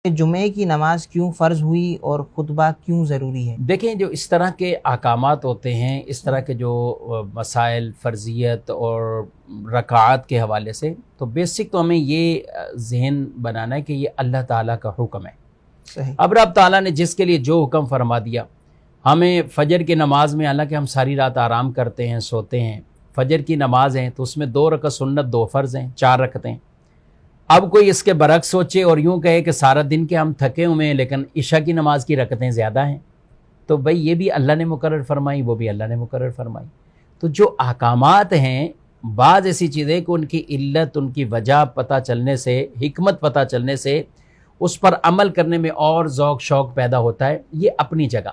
جمعے کی نماز کیوں فرض ہوئی اور خطبہ کیوں ضروری ہے؟ دیکھیں، جو اس طرح کے احکامات ہوتے ہیں، اس طرح کے جو مسائل فرضیت اور رکعات کے حوالے سے، تو بیسک تو ہمیں یہ ذہن بنانا ہے کہ یہ اللہ تعالیٰ کا حکم ہے۔ صحیح۔ اب رب تعالیٰ نے جس کے لیے جو حکم فرما دیا، ہمیں فجر کی نماز میں، حالانکہ ہم ساری رات آرام کرتے ہیں، سوتے ہیں، فجر کی نماز ہیں تو اس میں 2 رکعت سنت، 2 فرض ہیں، 4 رکعتیں۔ اب کوئی اس کے برعکس سوچے اور یوں کہے کہ سارا دن کے ہم تھکے ہوئے ہیں لیکن عشاء کی نماز کی رکعتیں زیادہ ہیں، تو بھئی یہ بھی اللہ نے مقرر فرمائی، وہ بھی اللہ نے مقرر فرمائی۔ تو جو احکامات ہیں، بعض ایسی چیزیں کہ ان کی علت، ان کی وجہ پتہ چلنے سے، حکمت پتہ چلنے سے اس پر عمل کرنے میں اور ذوق شوق پیدا ہوتا ہے، یہ اپنی جگہ۔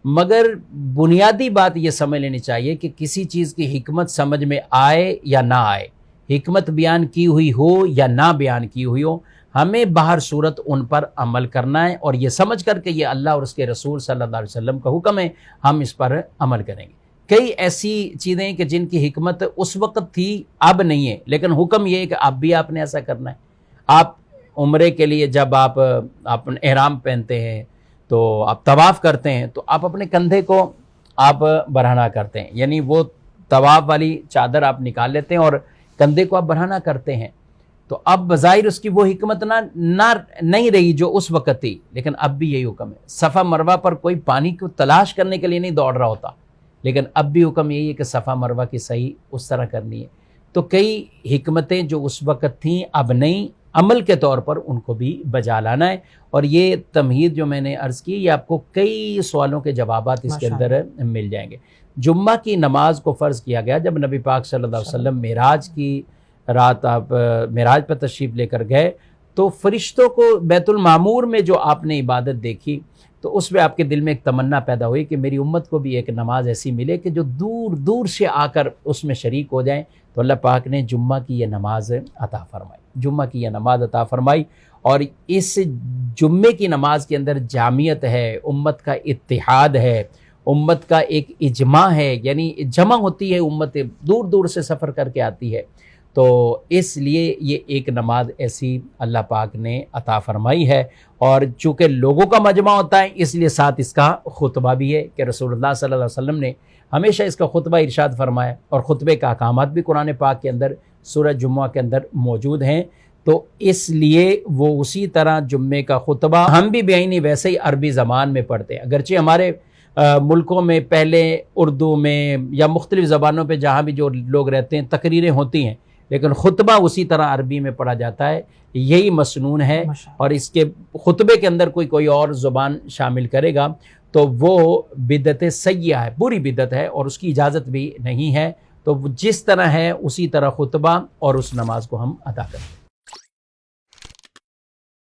مگر بنیادی بات یہ سمجھ لینی چاہیے کہ کسی چیز کی حکمت سمجھ میں آئے یا نہ آئے، حکمت بیان کی ہوئی ہو یا نہ بیان کی ہوئی ہو، ہمیں باہر صورت ان پر عمل کرنا ہے، اور یہ سمجھ کر کہ یہ اللہ اور اس کے رسول صلی اللہ علیہ وسلم کا حکم ہے، ہم اس پر عمل کریں گے۔ کئی ایسی چیزیں کہ جن کی حکمت اس وقت تھی، اب نہیں ہے، لیکن حکم یہ ہے کہ اب بھی آپ نے ایسا کرنا ہے۔ آپ عمرے کے لیے جب آپ احرام پہنتے ہیں تو آپ طواف کرتے ہیں تو آپ اپنے کندھے کو آپ برہنہ کرتے ہیں، یعنی وہ طواف والی چادر آپ نکال لیتے ہیں اور کندھے کو آپ برہنہ کرتے ہیں۔ تو اب بظاہر اس کی وہ حکمت نہیں رہی جو اس وقت تھی، لیکن اب بھی یہی حکم ہے۔ صفا مروہ پر کوئی پانی کو تلاش کرنے کے لیے نہیں دوڑ رہا ہوتا، لیکن اب بھی حکم یہی ہے کہ صفا مروہ کی صحیح اس طرح کرنی ہے۔ تو کئی حکمتیں جو اس وقت تھیں اب نہیں، عمل کے طور پر ان کو بھی بجا لانا ہے۔ اور یہ تمہید جو میں نے عرض کی، یہ آپ کو کئی سوالوں کے جوابات اس کے اندر مل جائیں گے۔ جمعہ کی نماز کو فرض کیا گیا جب نبی پاک صلی اللہ علیہ وسلم معراج کی رات آپ معراج پر تشریف لے کر گئے، تو فرشتوں کو بیت المعمور میں جو آپ نے عبادت دیکھی تو اس میں آپ کے دل میں ایک تمنا پیدا ہوئی کہ میری امت کو بھی ایک نماز ایسی ملے کہ جو دور دور سے آ کر اس میں شریک ہو جائیں۔ تو اللہ پاک نے جمعہ کی یہ نماز عطا فرمائی، جمعہ کی یہ نماز عطا فرمائی، اور اس جمعے کی نماز کے اندر جامعیت ہے، امت کا اتحاد ہے، امت کا ایک اجماع ہے، یعنی جمع ہوتی ہے امت، دور دور سے سفر کر کے آتی ہے۔ تو اس لیے یہ ایک نماز ایسی اللہ پاک نے عطا فرمائی ہے، اور چونکہ لوگوں کا مجمع ہوتا ہے اس لیے ساتھ اس کا خطبہ بھی ہے کہ رسول اللہ صلی اللہ علیہ وسلم نے ہمیشہ اس کا خطبہ ارشاد فرمایا، اور خطبے کا احکامات بھی قرآن پاک کے اندر سورہ جمعہ کے اندر موجود ہیں۔ تو اس لیے وہ اسی طرح جمعے کا خطبہ ہم بھی بعینی ویسے ہی عربی زبان میں پڑھتے ہیں، اگرچہ ہمارے ملکوں میں پہلے اردو میں یا مختلف زبانوں پہ جہاں بھی جو لوگ رہتے ہیں تقریریں ہوتی ہیں، لیکن خطبہ اسی طرح عربی میں پڑھا جاتا ہے۔ یہی مسنون ہے، اور اس کے خطبے کے اندر کوئی اور زبان شامل کرے گا تو وہ بدعت سیئہ ہے، بری بدعت ہے، اور اس کی اجازت بھی نہیں ہے۔ تو جس طرح ہے اسی طرح خطبہ اور اس نماز کو ہم ادا کریں۔